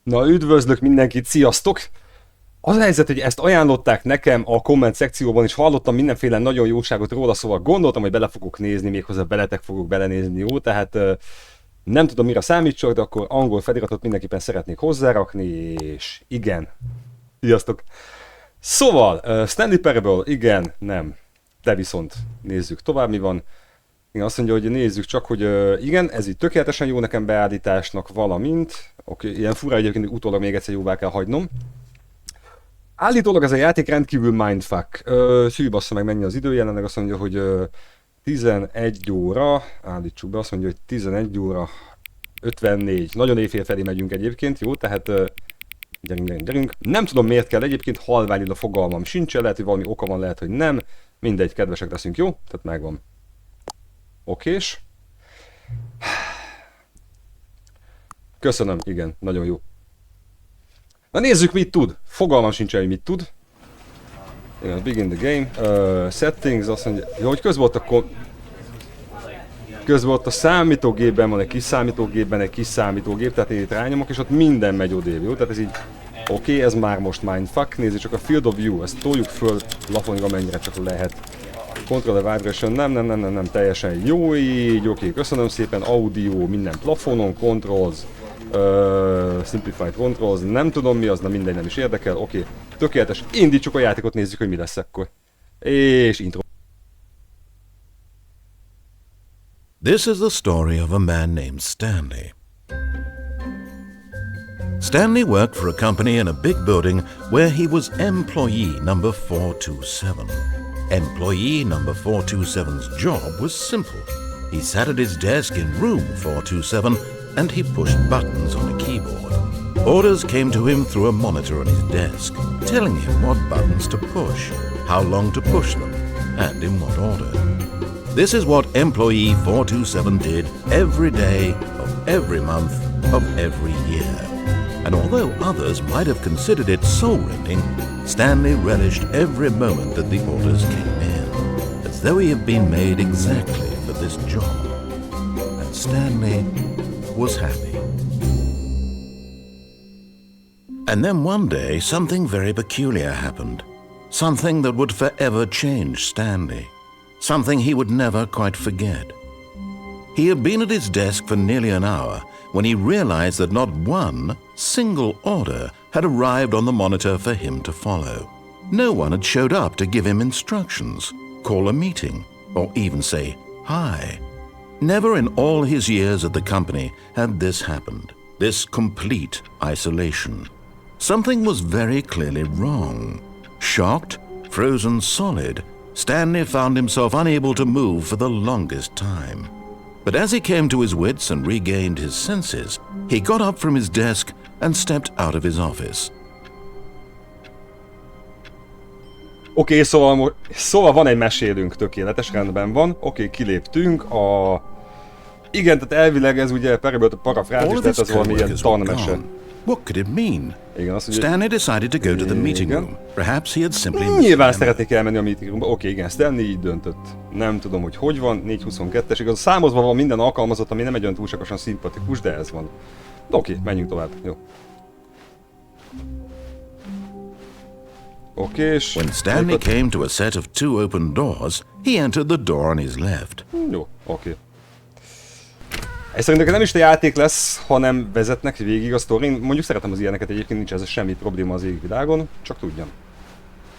Na, üdvözlök mindenkit, sziasztok! Az a helyzet, hogy ezt ajánlották nekem a komment szekcióban, és hallottam mindenféle nagyon jóságot róla, szóval gondoltam, hogy bele fogok nézni, méghozzá veletek fogok belenézni, jó? Tehát nem tudom, mire számítsak, de akkor angol feliratot mindenképpen szeretnék hozzárakni, és igen. Sziasztok! Szóval, Stanley Parable, igen, nem. De viszont nézzük tovább, mi van. Igen, azt mondja, hogy nézzük csak, hogy igen, ez így tökéletesen jó nekem beállításnak, valamint. Oké, ilyen fura egyébként, utólag még egyszer jóvá kell hagynom. Állítólag ez a játék rendkívül mindfuck. Hű, bassza meg, mennyi az idő, jelenleg azt mondja, hogy 11 óra, állítsuk be, azt mondja, hogy 11 óra 54. Nagyon éjfél felé megyünk egyébként, jó, tehát gyerünk. Nem tudom miért kell egyébként, halványilag fogalmam sincsen, lehet, hogy valami oka van, lehet, hogy nem. Mindegy, kedvesek leszünk, jó? Tehát megvan. Okés. Köszönöm, igen, nagyon jó. Na nézzük, mit tud. Fogalmam sincsen, hogy mit tud. Igen, begin the game. Settings, azt mondja, jó, hogy közben ott a számítógépben van egy kis számítógépben egy kis számítógép, tehát én itt rányomok, és ott minden megy odébb, jó? Tehát ez így, oké, ez már most mindfuck. Nézzük csak a field of view, ezt toljuk föl laponig, amennyire csak lehet. Control vibration, nem, teljesen jó így, oké, köszönöm szépen, audio, minden plafonon, controls, simplified controls, nem tudom mi az, na mindegy, nem is érdekel, oké, tökéletes, indítsuk a játékot, nézzük, hogy mi lesz akkor. És intro. This is the story of a man named Stanley. Stanley worked for a company in a big building where he was employee number 427. Employee number 427's job was simple. He sat at his desk in room 427 and he pushed buttons on a keyboard. Orders came to him through a monitor on his desk, telling him what buttons to push, how long to push them, and in what order. This is what employee 427 did every day of every month of every year. And although others might have considered it soul-rending, Stanley relished every moment that the orders came in, as though he had been made exactly for this job. And Stanley was happy. And then one day, something very peculiar happened. Something that would forever change Stanley. Something he would never quite forget. He had been at his desk for nearly an hour when he realized that not one single order had arrived on the monitor for him to follow. No one had showed up to give him instructions, call a meeting, or even say hi. Never in all his years at the company had this happened, this complete isolation. Something was very clearly wrong. Shocked, frozen solid, Stanley found himself unable to move for the longest time. But as he came to his wits and regained his senses, he got up from his desk and stepped out of his office. Oké, szóval van egy mesélünk, tökéletes, rendben van. Oké, kiléptünk a... Igen, tehát elvileg ez ugye Parable parafrázis, tehát ez valami ilyen tanmese. What could it mean? Igen, azt, Stanley decided to go to the meeting room. Perhaps he had simply nyilván szeretnék elmenni a meeting roomba. Oké, igen, Stanley így döntött. Nem tudom, hogy van, 422-es, igaz, számozva van minden alkalmazott, ami nem egy olyan túlságosan szimpatikus, de ez van. De oké, menjünk tovább, jó. Oké, és... When Stanley came to a set of two open doors, he entered the door on his left. Jó, oké. Ez szerintem nem is a játék lesz, hanem vezetnek végig a sztorin. Mondjuk szeretem az ilyeneket, egyébként nincs ez semmi probléma az égvilágon, csak tudjam.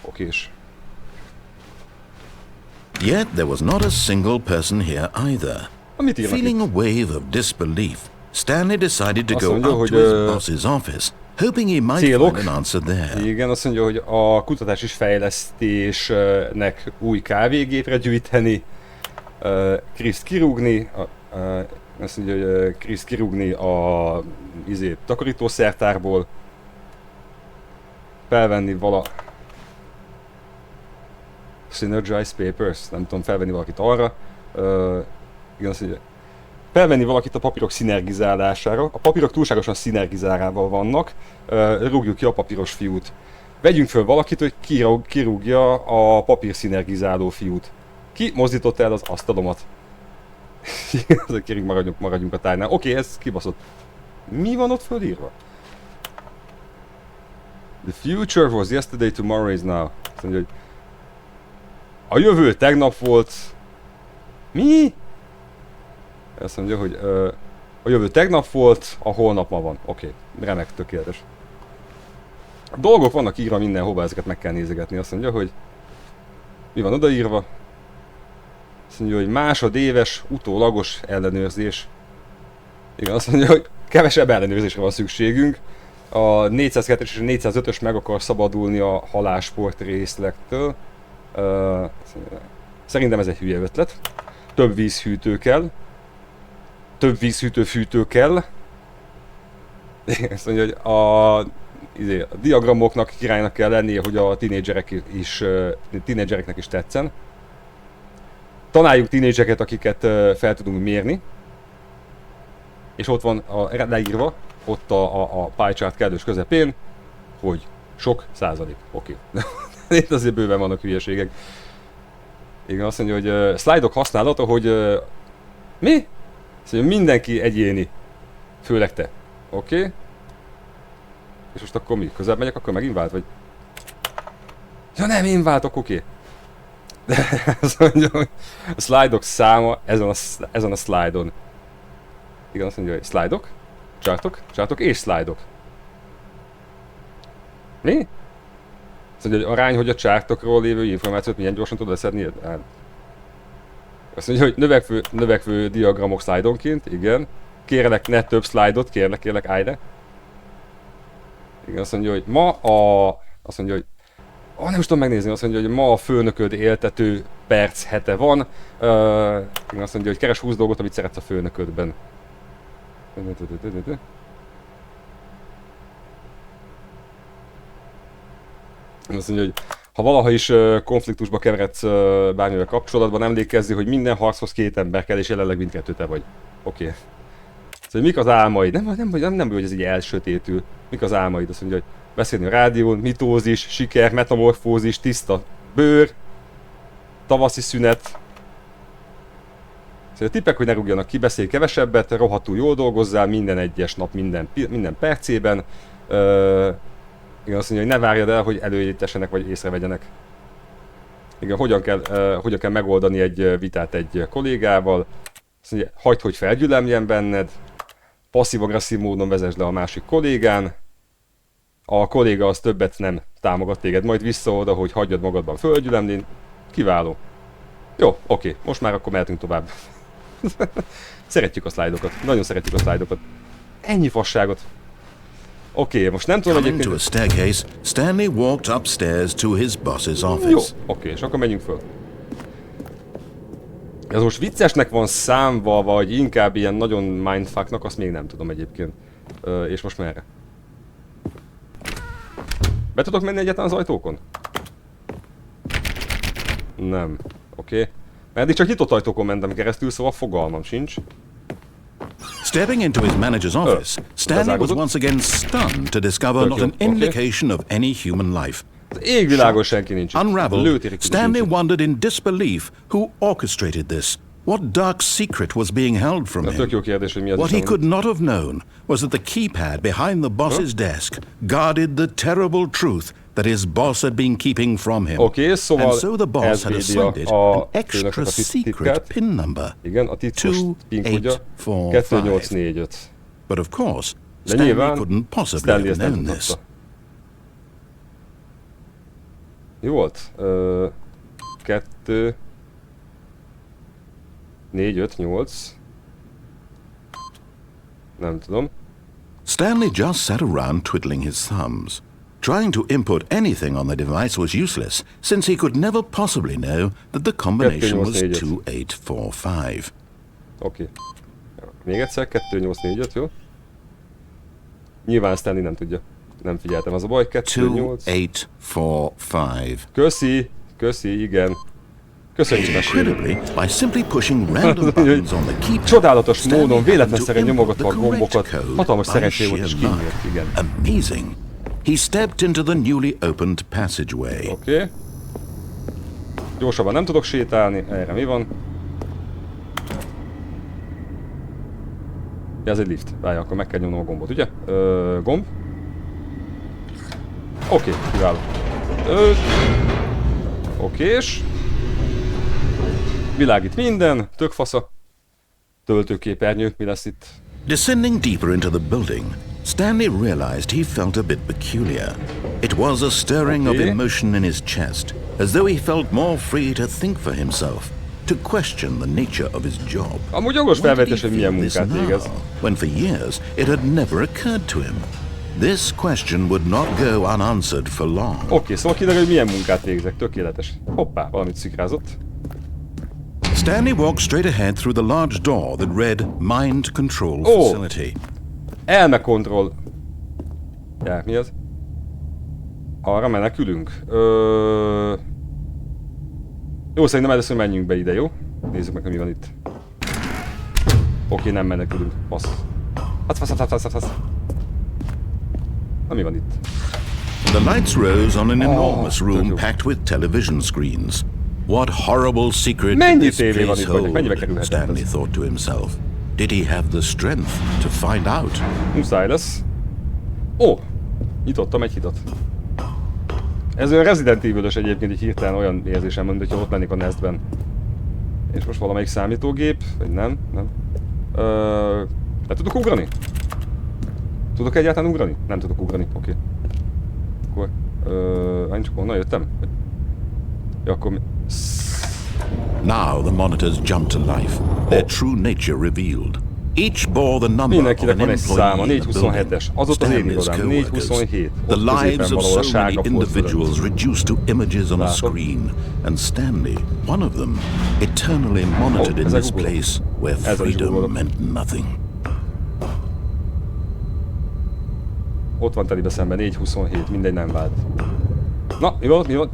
Okés. Yet there was not a single person here either. Feeling a wave of disbelief, Stanley decided to go up to his boss's office, hoping he might find an answer there. Igen, azt mondja, hogy a kutatás és fejlesztésnek új kávégépre gyűjteni, Kriszt kirúgni, azt mondja, hogy Kriszt kirúgni a takarítószertárból, felvenni Synergize Papers, nem tudom, felvenni valakit arra, igen, azt mondja, felvenni valakit a papírok szinergizálására. A papírok túlságosan szinergizálával vannak, rúgjuk ki a papíros fiút. Vegyünk föl valakit, hogy kirúgja a papír szinergizáló fiút. Ki mozdította el az asztalomat? Kérjük, maradjunk a tájnál. Oké, ez kibaszott. Mi van ott fölírva? The future was yesterday, tomorrow is now. Azt mondja, hogy a jövő tegnap volt. Mi? Azt mondja, hogy a jövő tegnap volt, a holnap ma van. Oké, remek, tökéletes. A dolgok vannak írva mindenhova, ezeket meg kell nézegetni. Azt mondja, hogy mi van odaírva? Azt mondja, hogy másodéves, utólagos ellenőrzés. Igen, azt mondja, hogy kevesebb ellenőrzésre van szükségünk. A 402-es és a 405-ös meg akar szabadulni a halálsport részlektől. Szerintem ez egy hülye ötlet. Több vízhűtő kell. Több vízhűtő-fűtő kell. Azt mondja, hogy a diagramoknak királynak kell lennie, hogy a tínédzsereknek is tetszen. Találjuk tínédzsereket, akiket fel tudunk mérni. És ott van leírva, ott a pie chart kellős közepén, hogy sok százalék. Oké. Itt azért bőven vannak hülyeségek. Igen, azt mondja, hogy szlájdok használata, hogy... mi? Azt mondja, mindenki egyéni. Főleg te. Oké. És most akkor mi? Közel megyek, akkor megint vált, vagy... Ja nem, én váltok, oké. De azt mondja, hogy a szlájdok száma ezen a szlájdon. Igen, azt mondja, hogy szlájdok, chartok és szlájdok. Mi? Azt mondja, hogy arány, hogy a chartokról lévő információt milyen gyorsan tudod leszedni? Azt mondja, hogy növekvő diagramok szlájdonként, igen. Kérlek, ne több szlájdot, kérlek, állj le. Igen, azt mondja, hogy azt mondja, hogy... nem is tudom megnézni, azt mondja, hogy ma a főnököd éltető perc hete van. Igen, azt mondja, hogy keres 20 dolgot, amit szeretsz a főnöködben. Azt mondja, hogy ha valaha is konfliktusba keveredsz bármivel kapcsolatban, emlékezzi, hogy minden harchoz 2 ember kell, és jelenleg mindkettő te vagy. Oké. Szóval mik az álmaid? Nem hogy ez így elsötétül. Mik az álmaid? Azt mondja, hogy beszélni a rádión, mitózis, siker, metamorfózis, tiszta bőr, tavaszi szünet. Szóval a tippek, hogy ne rúgjanak ki, beszélj kevesebbet, rohadtul jól dolgozzál, minden egyes nap, minden percében. Igen, azt mondja, hogy ne várjad el, hogy előjétessenek vagy észrevegyenek. Igen, hogyan kell megoldani egy vitát egy kollégával. Azt mondja, hagyd, hogy felgyülemljen benned. Passzív-agresszív módon vezesd le a másik kollégán. A kolléga az többet nem támogat téged, majd vissza oda, hogy hagyjad magadban földgyülemlén. Kiváló. Jó, oké, most már akkor mehetünk tovább. Szeretjük a szlájdokat, nagyon szeretjük a szlájdokat. Ennyi fasságot. Oké, most nem tudom egyébként... Coming to a staircase, Stanley walked upstairs to his boss's office. Jó, oké, és akkor menjünk föl. Ez most viccesnek van számva, vagy inkább ilyen nagyon mindfucknak, azt még nem tudom egyébként. És most merre? Be tudok menni egyáltalán az ajtókon? Nem. Oké. Mert eddig csak nyitott ajtókon mentem keresztül, szóval fogalmam sincs. Stepping into his manager's office, Stanley was once again stunned to discover not an indication of any human life. Égvilágon senki nincs. Unraveled, Stanley wondered in disbelief who orchestrated this. What dark secret was being held from him? What he could not have known was that the keypad behind the boss's desk guarded the terrible truth that his boss had been keeping from him. Szóval and so the boss had assigned an extra secret pin number. Igen, a titkos pinkódja 2845. But of course, Stanley couldn't possibly have known this. Mi volt? 2 4, 5, 8. Nem tudom. Stanley just sat around twiddling his thumbs. Trying to input anything on the device was useless, since he could never possibly know that the combination was 2845. Oké. Még egyszer, 2845, jó? Nyilván Stanley nem tudja. Nem figyeltem, az a baj. 2845. Köszi, igen. Köszönjük mesélni. Csodálatos módon véletlenszerűen nyomogatva a gombokat, hatalmas szerencsé volt és kinyílt, igen. Amazing. He stepped into the newly opened passageway. Oké. Gyorsabban nem tudok sétálni, erre mi van? Ja, ez egy lift. Várja, akkor meg kell nyomnom a gombot, ugye? Gomb. Oké, kiváló. 5. Okés. Világít minden, tök fasza. Töltőképernyő, mi lesz itt? Descending deeper into the building, Stanley realized he felt a bit peculiar. It was a stirring of emotion in his chest, as though he felt more free to think for himself, to question the nature of his job. Amúgy jogos felvetés, hogy milyen munkát végez. When for years it had never occurred to him. This question would not go unanswered for long. Oké, szóval kiderül, hogy milyen munkát végzek, tökéletes. Hoppá, valamit szikrázott. Stanley walked straight ahead through the large door that read Mind Control Facility. Elmekontroll. Ja, mi az? Arra menekülünk. Jó, szerintem először menjünk be ide, jó? Nézzük meg, hogy mi van itt. Oké, nem menekülünk. Fasz. Fasz. Na, mi van itt? The lights rose on an enormous room packed with television screens. What horrible secret did this place hold? Stanley thought to himself. Did he have the strength to find out? Muszáj lesz. Ó! Nyitottam egy hidat. Ez olyan Resident Evil-ös egyébként, így hirtelen olyan érzésem van, hogyha ott lennék a Nestben. És most valamelyik számítógép, vagy nem? Le tudok ugrani? Tudok egyáltalán ugrani? Nem tudok ugrani, oké. Akkor... Én csak onnan jöttem? Ja, akkor mi... Now the monitors jumped to life, their true nature revealed. Each bore the number of an employee in the building. Stanley's co-workers. The lives of so many individuals reduced to images on a screen, and Stanley, one of them, eternally monitored in this place where freedom meant nothing. Ott van telibe szemben, 427, mindegy, nem vált. Na, mi volt?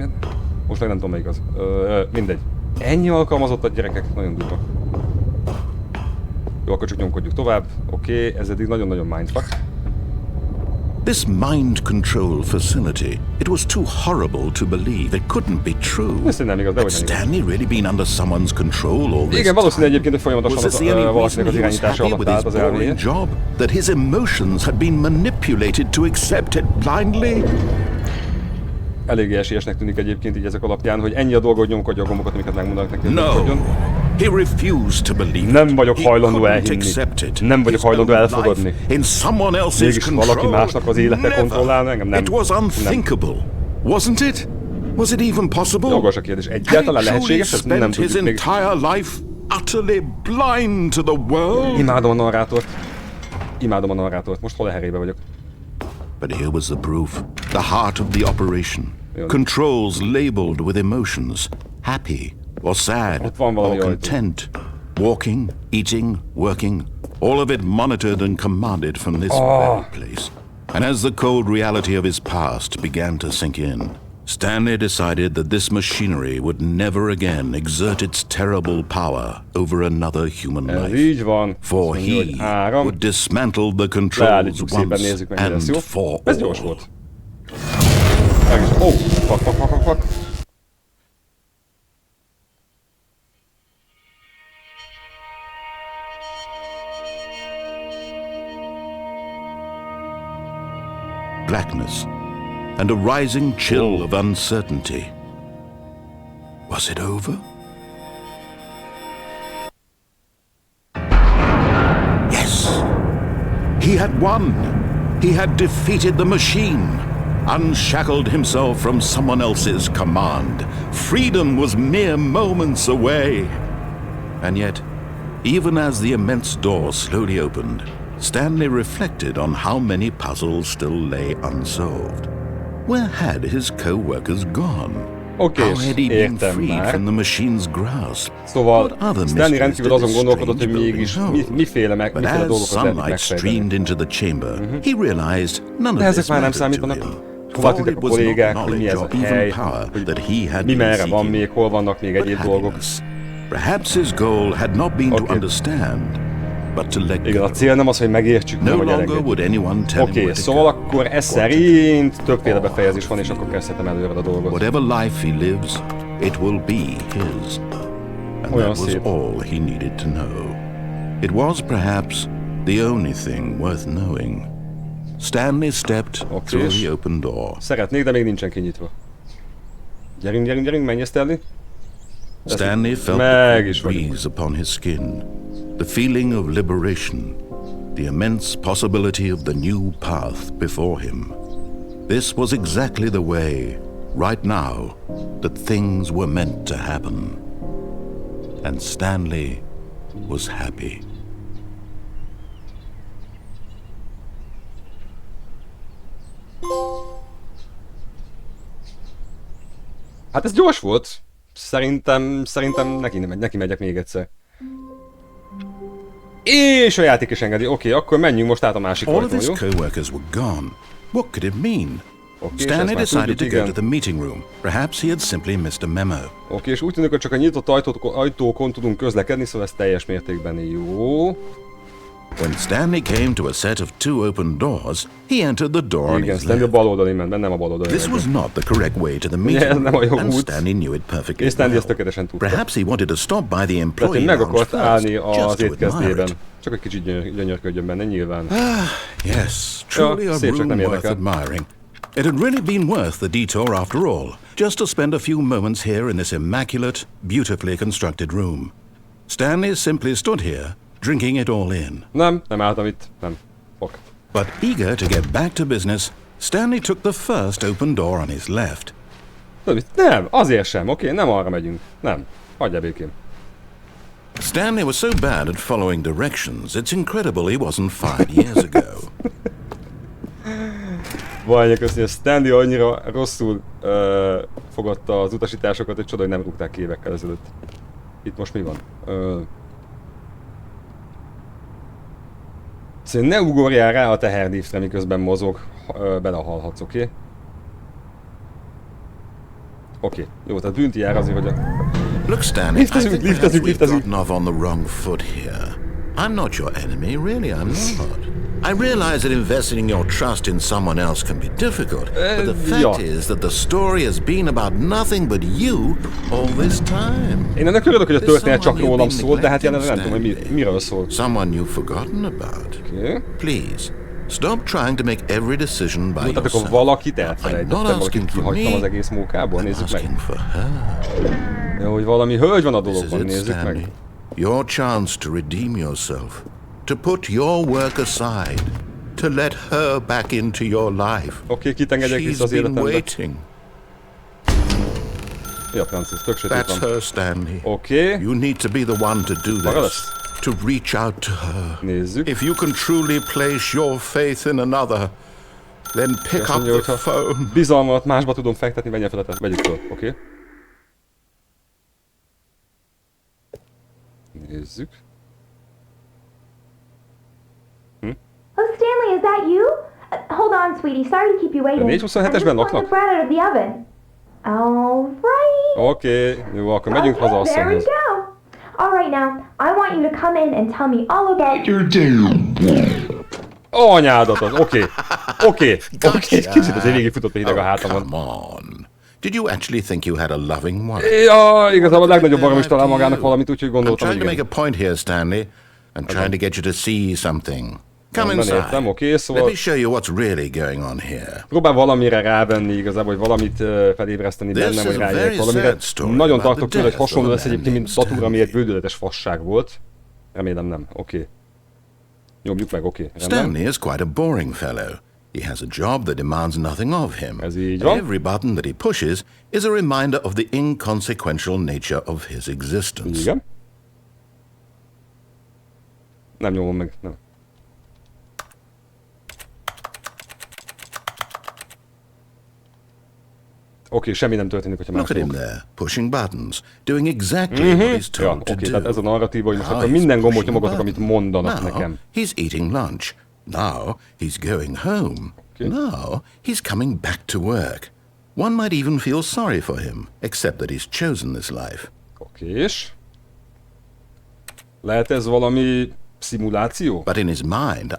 Most meg nem tudom melyik az. Mindegy. Ennyi alkalmazottat, gyerekek, nagyon durva. Jó, akkor csak nyomkodjuk tovább. Oké, ez eddig nagyon-nagyon mindfuck. This mind control facility, it was too horrible to believe. It couldn't be true. Had Stanley really been under someone's control all this igen, valószínűleg egyébként, hogy folyamatosan was this the only reason he was happy with his boring job? That his emotions had been manipulated to accept it blindly? Eléggé esélyesnek tűnik egyébként így ezek alapján, hogy ennyi a dolga, hogy nyomkodja a gombokat, amiket megmondanak neki. No. He refused to believe. Nem vagyok hajlandó elhinni. Nem vagyok hajlandó elfogadni. Mégis valaki másnak az élete kontrollálna engem? Nem. It was unthinkable, wasn't it? Was it even possible? Jogos a kérdés. Egyáltalán lehetséges? Ez nem his tudjuk még. Entire life utterly blind to the world. Imádom a narrátort. Imádom a narrátort. Most hol herébe vagyok. But here was the proof. The heart of the operation. Controls labeled with emotions. Happy or sad or content. Walking, eating, working. All of it monitored and commanded from this very place. And as the cold reality of his past began to sink in, Stanley decided that this machinery would never again exert its terrible power over another human life. For he would dismantle the controls once and for all. Ez gyors volt. Oh, fuck. Blackness and a rising chill of uncertainty. Was it over? Yes! He had won! He had defeated the machine, unshackled himself from someone else's command. Freedom was mere moments away. And yet, even as the immense door slowly opened, Stanley reflected on how many puzzles still lay unsolved. Where had his co-workers gone? How had he been freed from the machine's grasp? Szóval Stanley rendkívül azon gondolkodott, hogy mégis miféle dolgokat sunlight streamed into the chamber, he realized none of this mattered to him. For it was not knowledge or even power that he had been seeking, but happiness. Perhaps his goal had not been to understand, but to let go. Igen, a cél nem az, hogy megértsük, nem, hogy eleget. Oké, szóval akkor ez szerint többféle befejezés van, és akkor kezdhetem előre a dolgot. Whatever life he lives, it will be his. And that was all he needed to know. It was perhaps the only thing worth knowing. Stanley stepped through the open door. Szeretnék, de még nincsen kinyitva. Gyerünk, gyerünk, gyerünk, menj Stanley. Stanley felt the breeze upon his skin, the feeling of liberation, the immense possibility of the new path before him. This was exactly the way, right now, that things were meant to happen. And Stanley was happy. Hát ez gyors volt. Szerintem neki megyek még egyszer. És a játék is engedi. Oké, akkor menjünk most át a másik ajtón, jó? All of his co-workers were gone. What could it mean? Stanley decided to go to the meeting room. Perhaps he had simply missed a memo. Oké, és úgy tűnik, hogy csak a nyitott ajtókon tudunk közlekedni, szóval ez teljes mértékben jó. When Stanley came to a set of 2 open doors, he entered the door on Igen, his Stanley a left. bal oldalin ment, nem a bal oldalin. This was not the correct way to the meeting room, and Stanley knew it perfectly És Stanley ezt well. tökéletesen tudta. Perhaps he wanted to stop by the Tehát employee én meg lounge akart állni first, just az to admire étkezdében. it. Csak egy kicsit gyönyörködjön benne, nyilván. Yes, truly a szép, csak nem room worth érdekel. admiring. It had really been worth the detour after all, just to spend a few moments here in this immaculate, beautifully constructed room. Stanley simply stood here, drinking it all in. Nem álltam itt, nem. Fuck. But eager to get back to business, Stanley took the first open door on his left. Nem, azért sem, oké, nem arra megyünk. Nem, hagyja békén. Stanley was so bad at following directions, it's incredible he wasn't fired years ago. Vajja, köszönjük, Stanley annyira rosszul fogadta az utasításokat, hogy csoda, hogy nem rúgták ki évekkel ezelőtt. Itt most mi van? Szóval ne ugorjál rá a teherdífre, miközben mozog, belehalhatsz, oké? Oké, jó, tehát bűnti jár azért, hogy a... Look, Stanley, I think perhaps we've liftezünk. gotten off on the wrong foot here. I'm not your enemy, really, I'm not. I realize that investing your trust in someone else can be difficult, but the fact is that the story has been about nothing but you all this time. Én ennek örülök, hogy a történet csak rólam szól, de hát jelenleg nem tudom, hogy miről szól. Someone you've forgotten about. Okay. Please, stop trying to make every decision by Tehát akkor yourself. valakit I'm elfelejtettem, not valakit asking for kihagytam az me, egész mókából, I'm nézzük meg. asking for her. Jó, hogy valami hölgy van a This is dologban, it, nézzük Stanley. meg. Your chance to redeem yourself, to put your work aside, to let her back into your life. Oké, kit engedjek She's vissza az been életembe. waiting. Ja, francos, tök sötét That's van. her, Stanley. Oké, You need to be the one to do Maga this, lesz. to reach out to her. nézzük. If you can truly place your faith in another, then pick Azt up mondja, the hogyha phone. bizalmat másba tudom fektetni, vegyek fel, vegyük fel, oké? Nézzük. Oh, Stanley, is that you? Hold on, sweetie. Sorry to keep you waiting. A 427-esben I just laknak? pulled the bread out of the oven. All right. Oké, jó, akkor megyünk haza Okay, there we asszonyhoz. go. All right, now I want you to come in and tell me all about your Anyádat az, oké. Kicsit azért végigfutott a hideg a Oh, hátamon. come on. Did you actually think you had a loving wife? Ja, igazából a legnagyobb barom is talál magának valamit, úgyhogy I'm gondoltam, trying hogy to make igen. a point here, Stanley. I'm trying to get you to see something. Come Rendben inside. értem, oké, szóval- Let me show you what's really going on here. Próbál valamire rávenni igazából, hogy valamit felébreszteni This bennem, is hogy a rájöjjek very valamire. sad story Nagyon about tartok the tőle, hogy death of hasonló a lesz man egyébként, mint named Datúra, ami egy Stanley. bődöletes fasság volt. Remélem nem, oké. Nyomjuk meg, oké. Rendben. Stanley is quite a boring fellow. He has a job that demands nothing of him. Ez így van. Every button that he pushes is a reminder of the inconsequential nature of his existence. Igen. Nem nyomom meg, nem. Oké, semmi nem történik, hogyha más Look at him nyomok. there, pushing buttons, doing exactly what he's Ja, told to oké, do. tehát ez a narratíva, hogy most Now akkor he's minden gombot pushing a nyomogatok, amit button. mondanak Now nekem. he's eating lunch. Now he's going home. Okay. Now he's coming back to work. One might even feel sorry for him, except that he's chosen this life. Okés. Lehet ez valami szimuláció? But in his mind,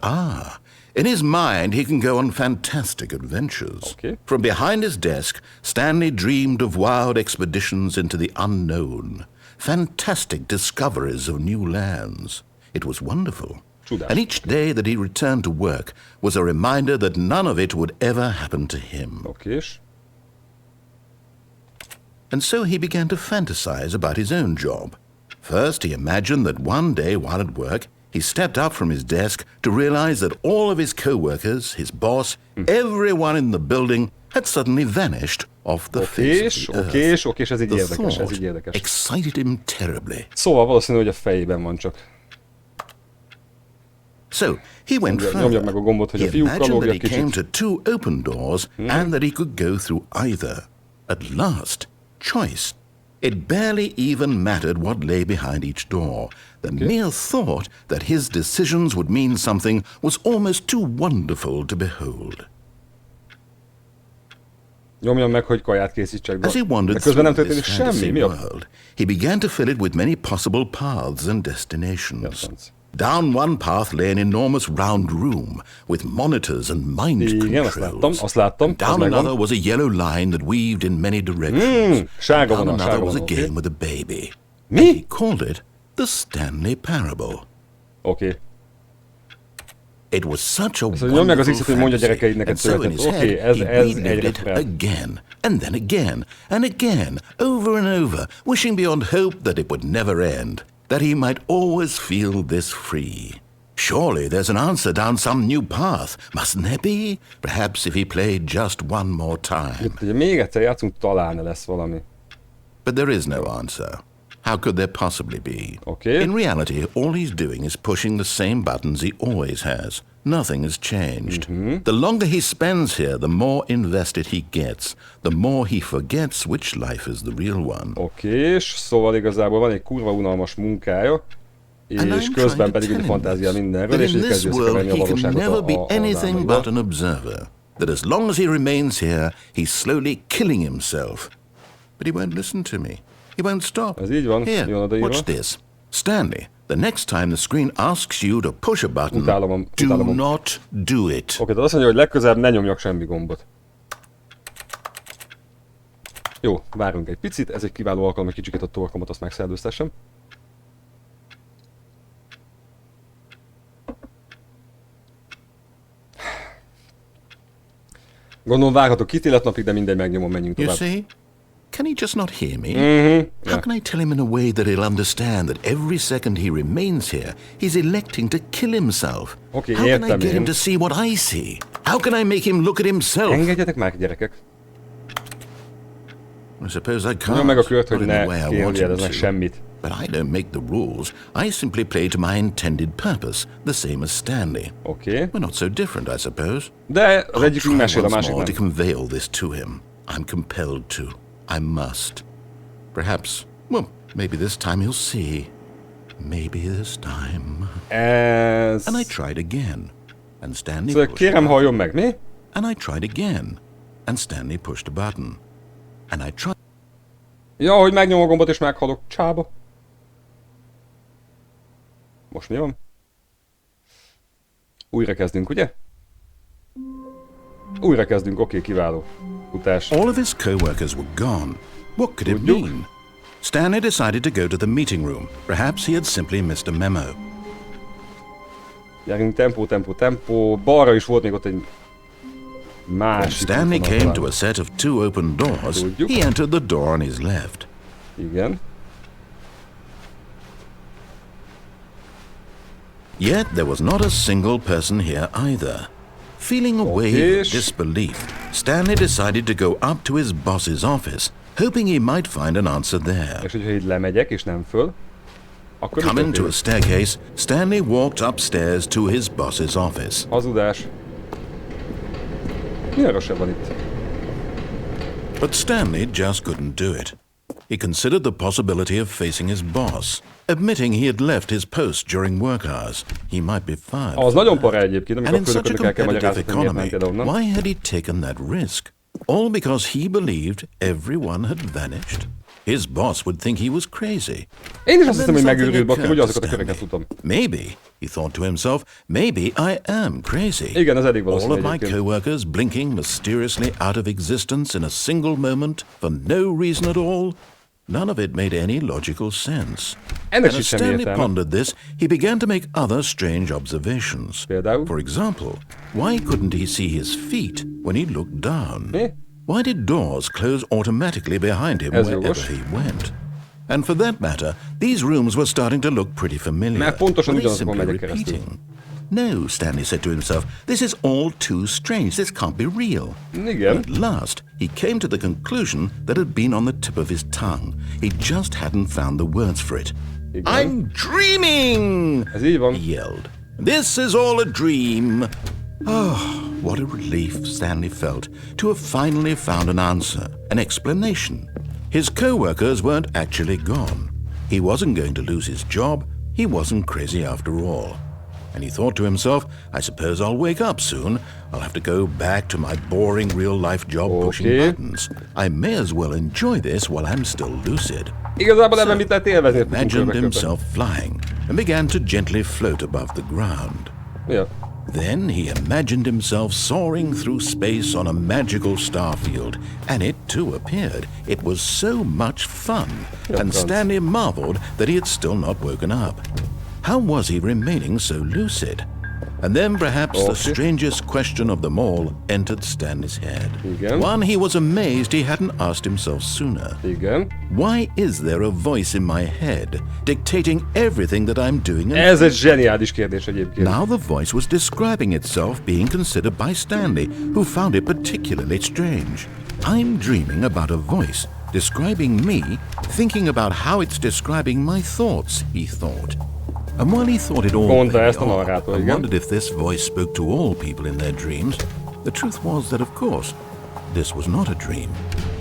in his mind he can go on fantastic adventures. Okay. From behind his desk, Stanley dreamed of wild expeditions into the unknown, fantastic discoveries of new lands. It was wonderful. Csodás. And each day that he returned to work was a reminder that none of it would ever happen to him. Okés. And so he began to fantasize about his own job. First, he imagined that one day while at work, he stepped up from his desk to realize that all of his co-workers, his boss, everyone in the building had suddenly vanished off the face of the earth. Okés, ez így The érdekes, ez thought így érdekes. excited him terribly. Szóval valószínű, hogy a fejében van csak. So he went Nyomja meg a further. gombot, hogy He a fiúkkal imagined lógja that he came kicsit. to two open doors and that he could go through either. At last, choice. It barely even mattered what lay behind each door. The mere thought that his decisions would mean something was almost too wonderful to behold. Nyomjam meg, hogy kaját készítsek be. As he De wandered közben nem through történik this semmi. fantasy Mi a... world, he began to fill it with many possible paths and destinations. Jassanc. Down one path lay an enormous round room with monitors and mind Igen, controls. azt láttam, And az down megvan. another was a yellow line that weaved in many directions. Sárga Down vonal, another sárga was a vonal, game oké. with a baby. Mi? And he called it the Stanley Parable. Oké. It was such a Szóval nyomd meg az wonderful X-et, hogy mondja fantasy, gyerekeidnek and egy so in szövetet. his Oké, head, ez he egyre relived it fel. again, and then again, and again, over and over, wishing beyond hope that it would never end, that he might always feel this free. Surely there's an answer down some new path, mustn't there be? Perhaps if he played just one more time. Ugye még egyszer játszunk, talán lesz valami. But there is no answer. How could there possibly be? Okay. In reality, all he's doing is pushing the same buttons he always has. Nothing has changed. The longer he spends here, the more invested he gets. The more he forgets which life is the real one. Okés, szóval igazából van egy kurva unalmas munkája, And és I'm közben trying to pedig tell egy him fantázia this, mindenről, that és in így this kezdő world összekeverni a he can valóságot never be az anything álmaival. but an observer. That as long as he remains here, he's slowly killing himself. But he won't listen to me. He won't stop. Ez így van, Here, jól odaírva. watch this. Stanley, the next time the screen asks you to push a button, Utálom. do not do it. Oké, de azt mondja, hogy legközelebb ne nyomjak semmi gombot. Jó, várunk egy picit, ez egy kiváló alkalom, hogy kicsit a torkomat azt megszerdőztessem. Gondolom várhatok kitéletnapig, de mindegy, megnyomom, menjünk You tovább. see? Can he just not hear me? Yeah. How can I tell him in a way that he'll understand that every second he remains here, he's electing to kill himself? Okay, How can I értem get him én. to see what I see? How can I make him look at himself? Engedjetek már, gyerekek. I suppose I Nyom meg a can't, kört, not hogy in the ne way I want him kérdőjeleznek to. semmit. But I don't make the rules. I simply play to my intended purpose, the same as Stanley. Oké. We're not so different, I suppose. De az I'll egyikünk try mesél, a once másik more to nem. convey all this to him. I'm compelled to. I must. Perhaps, well, maybe this time he'll see. Maybe this time. Ez... And I tried again. And Stanley Szóval pushed a kérem, button. halljon meg, mi? And I tried again. And Stanley pushed a button. And I tried. Ja, hogy megnyom a gombot és meghalok. Csába. Most mi van? Újra kezdünk, ugye? Újra kezdünk, oké, kiváló. Utás. All of his co-workers were gone. What could it Tudjuk. mean? Stanley decided to go to the meeting room. Perhaps he had simply missed a memo. Gyerünk, tempó, tempó, tempó. Balra is volt még ott egy When másik. Stanley útvonal came talán. to a set of two open doors, Tudjuk. he entered the door on his left. Igen. Yet there was not a single person here either. Feeling a wave of És- disbelief, Stanley decided to go up to his boss's office, hoping he might find an answer there. És hogyha így lemegyek és nem föl, akkor mi Coming to a történik? staircase, Stanley walked upstairs to his boss's office. Hazudás. Mi arra se van itt? But Stanley just couldn't do it. He considered the possibility of facing his boss, admitting he had left his post during work hours. He might be fired. Az for nagyon that. para egyébként, And amikor in a such a főnököknek kell competitive magyarázni, hogy miért economy, mentél onnan. why had he taken that risk? All because he believed everyone had vanished? His boss would think he was crazy. Én is azt And hiszem, then hogy something megőrült, bakker, occurred hogy to azokat a köröket Stanley. futom. Maybe, he thought to himself, maybe I am crazy. Igen, ez elég All valószínű of my egyébként. co-workers blinking mysteriously out of existence in a single moment for no reason at all. None of it made any logical sense. Ennek And as sem Stanley értelme. pondered this, he began to make other strange observations. Például? For example, why couldn't he see his feet when he looked down? Mi? Why did doors close automatically behind him Ez wherever jogos. he went? And for that matter, these rooms were starting to look pretty familiar. Mert pontosan Were they ugyanazokon simply megyek keresztül. repeating? No, Stanley said to himself, this is all too strange. This can't be real. Igen. At last, he came to the conclusion that had been on the tip of his tongue. He just hadn't found the words for it. Igen. I'm dreaming! Ez így van. He yelled. This is all a dream. Oh, what a relief Stanley felt to have finally found an answer, an explanation. His co-workers weren't actually gone. He wasn't going to lose his job. He wasn't crazy after all. And he thought to himself, I suppose I'll wake up soon. I'll have to go back to my boring real-life job pushing buttons. I may as well enjoy this while I'm still lucid. Igazából ebben mit lehet élvezni? He imagined himself flying and began to gently float above the ground. Ja. Then he imagined himself soaring through space on a magical starfield, and it too appeared. It was so much fun, and Stanley marveled that he had still not woken up. How was he remaining so lucid? And then perhaps the strangest question of them all entered Stanley's head. Igen. One he was amazed he hadn't asked himself sooner. Igen. Why is there a voice in my head dictating everything that I'm doing? And Ez egy zseniális kérdés egyébként. now the voice was describing itself being considered by Stanley, who found it particularly strange. I'm dreaming about a voice describing me, thinking about how it's describing my thoughts, he thought. And while he thought it all Mondta very ezt a odd, narrátor, and igen. wondered if this voice spoke to all people in their dreams, the truth was that, of course, this was not a dream.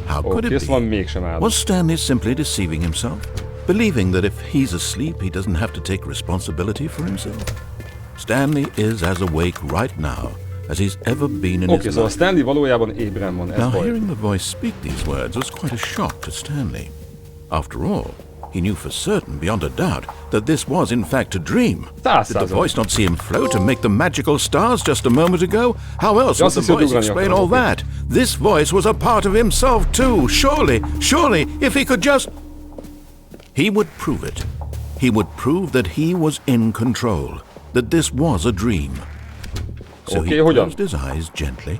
How could Oké, it szóval be? mégsem álom. Was Stanley simply deceiving himself? Believing that if he's asleep, he doesn't have to take responsibility for himself? Stanley is as awake right now as he's ever been in Oké, his szóval life. Stanley valójában ébren van, ez Now, baj. hearing the voice speak these words was quite a shock to Stanley. After all, he knew for certain, beyond a doubt, that this was in fact a dream. Did the 100%. voice not see him float and make the magical stars just a moment ago? How else would Just the as you voice do when explain you're all talking. that? This voice was a part of himself too. Surely, if he could just... He would prove it. He would prove that he was in control, that this was a dream. So Oké, he hogyan? closed his eyes gently,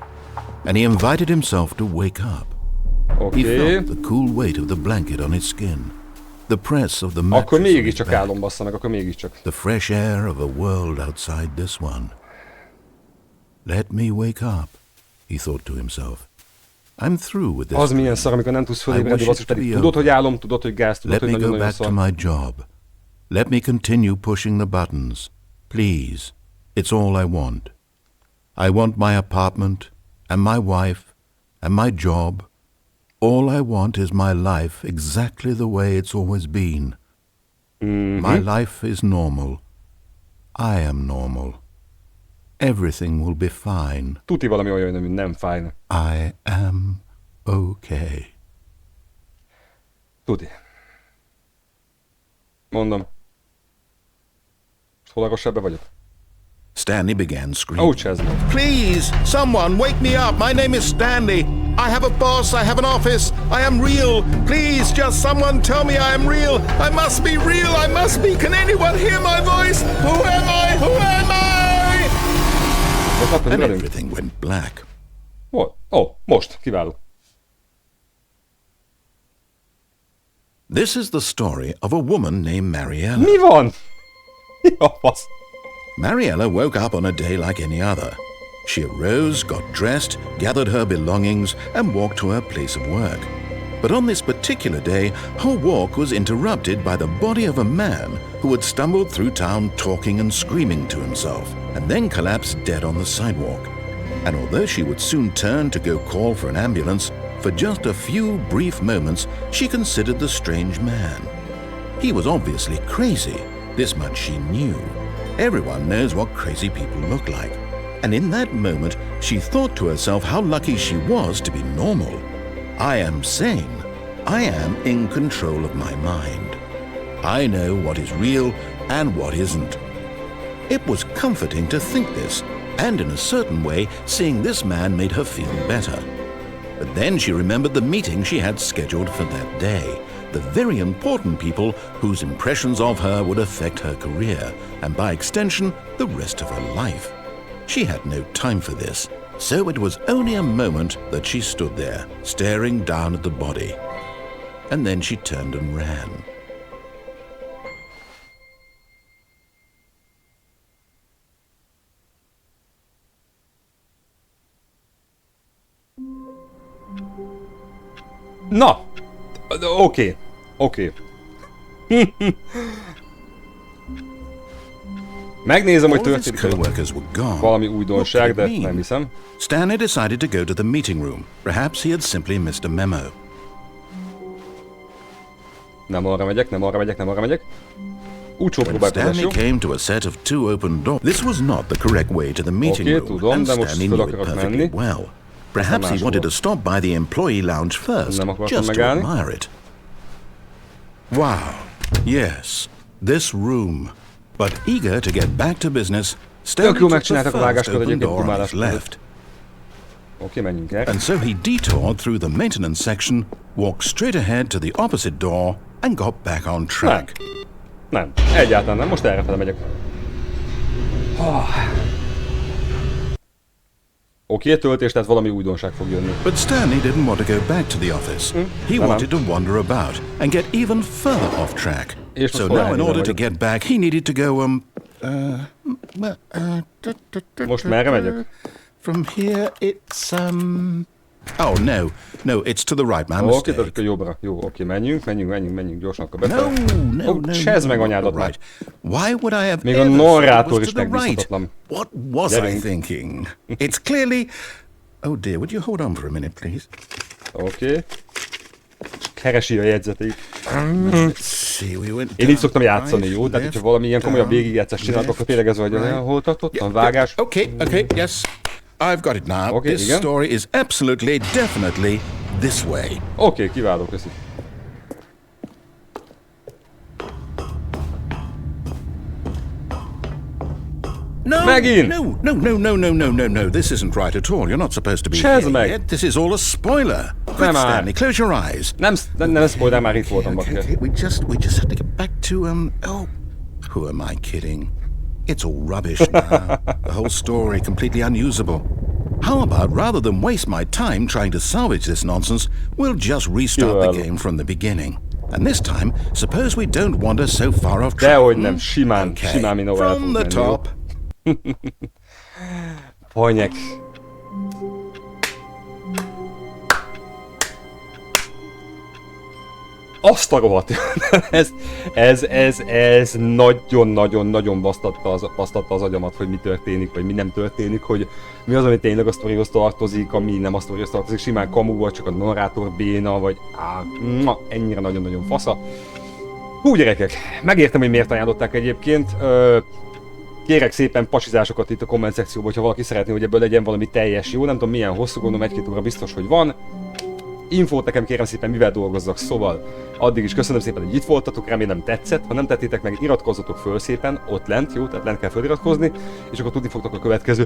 and he invited himself to wake up. He Oké. felt the cool weight of the blanket on his skin, the press of the Akkor mattress on his mégiscsak back, álom, bassza meg, akkor mégiscsak. the fresh air of a world outside this one. Let me wake up, he thought to himself. I'm through with this. Az milyen szar, amikor nem tudsz fölébredni, I wish basszus, it to pedig be tudod, over. hogy álom, tudod, hogy gáz, tudod, Let hogy me go nagyon-nagyon back to szar. my job. Let me continue pushing the buttons. Please. It's all I want. I want my apartment, and my wife, and my job. All I want is my life exactly the way it's always been. My life is normal. I am normal. Everything will be fine. Tuti valami olyan, ami nem fájna. I am okay. Tuti. Mondom. Hol lagosabb vagyok? Stanley began screaming. Úgy se ez volt. Please, someone, wake me up. My name is Stanley. I have a boss. I have an office. I am real. Please, just someone tell me I am real. I must be real. I must be. Can anyone hear my voice? Who am I? Who am I? Most akkor And velünk. everything went black. Hol? Ó, most. Kiváló. This is the story of a woman named Mariella. Mi van? Mi a fasz? Mariella woke up on a day like any other. She arose, got dressed, gathered her belongings, and walked to her place of work. But on this particular day, her walk was interrupted by the body of a man who had stumbled through town talking and screaming to himself, and then collapsed dead on the sidewalk. And although she would soon turn to go call for an ambulance, for just a few brief moments she considered the strange man. He was obviously crazy, this much she knew. Everyone knows what crazy people look like. And in that moment, she thought to herself how lucky she was to be normal. I am sane. I am in control of my mind. I know what is real and what isn't. It was comforting to think this, and in a certain way, seeing this man made her feel better. But then she remembered the meeting she had scheduled for that day, the very important people whose impressions of her would affect her career, and by extension, the rest of her life. She had no time for this, so it was only a moment that she stood there, staring down at the body. And then she turned and ran. Na! Oké. Megnézem, hogy All of his történik co-workers were gone. valami What újdonság, could it de mean? nem hiszem. Stanley decided to go to the meeting room. Perhaps he had simply missed a memo. Nem arra megyek. Úcsó When próbálkozás, Stanley jó? came to a set of two open doors, this was not the correct way to the meeting Oké, room, tudom, and de most Stanley föl knew it akarok perfectly menni. well. Perhaps he máshova. wanted to stop by the employee lounge first, Nem akartam just to megállni. admire it. Wow, yes, this room. But eager to get back to business, Stanley jó took the megcsináltak a first vágáskor, open egyébként door on his dumálás között. left. Oké, menjünk el. And so he detoured through the maintenance section, walked straight ahead to the opposite door, and got back on track. Nem, egyáltalán nem, most errefele megyek. Oké, töltés, tehát valami újdonság fog jönni. But Stanley didn't want to go back to the office. He wanted to wander about and get even further off track. És So most now, in valahányra order to vagyok. get back, he needed to go, Most merre megyek? from here, it's, oh, no, it's to the right, my Oké, mistake. tehát akkor jobbra. Jó, oké, menjünk, gyorsan akkor No, befele. no, Csezd meg anyádat már. right. Why would I have Még a ever thought it narrátor was is to the right? megbízhatatlan. What was I Gyerünk. thinking? It's clearly... Oh dear, would you hold on for a minute, please? Oké. Keresi a jegyzeteit. Let's see, we went Én így szoktam játszani, right, jó? Tehát, left, hogyha valami ilyen komolyabb down, végigjátszást csinálok, left, akkor tényleg ez vagy, right. hol tartottam? Vágás? Okay, yes. I've got it now. Okay, This igen. story is absolutely, definitely this way. Oké, kiváló, köszi. No, Megint! no. This isn't right at all. You're not supposed to be Csezd here meg! yet. This is all a spoiler. Quick, Nem áll. Stanley, close your eyes. Nem spoiler, már itt voltam, bakker. Okay, we just have to get back to, oh, who am I kidding? It's all rubbish now. The whole story completely unusable. How about, rather than waste my time trying to salvage this nonsense, we'll just restart the Kiváló. game from the beginning. And this time, suppose we don't wander so far off track. Dehogy nem, simán Okay, mindenhol el from fogunk the menni, jó? top. Ponyek. Azt a rohadt. ez nagyon basztatta az agyamat, hogy mi történik, vagy mi nem történik, hogy mi az, ami tényleg a sztorihoz tartozik, ami nem a sztorihoz tartozik, simán kamu volt, csak a narrátor béna, vagy ennyire nagyon-nagyon fasza. Hú, gyerekek, megértem, hogy miért ajánlották egyébként. Kérek szépen pasizásokat itt a komment szekcióban, hogyha valaki szeretné, hogy ebből legyen valami teljes jó. Nem tudom milyen hosszú, gondolom 1-2 óra biztos, hogy van. Infót nekem kérem szépen, mivel dolgozzak, szóval addig is köszönöm szépen, hogy itt voltatok, remélem tetszett. Ha nem tettétek meg, iratkozzatok föl szépen, ott lent, jó? Tehát lent kell föliratkozni, és akkor tudni fogtok a következő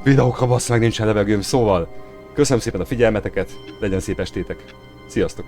videókra, bassz meg, nincsen levegőm, szóval köszönöm szépen a figyelmeteket, legyen szép estétek, sziasztok!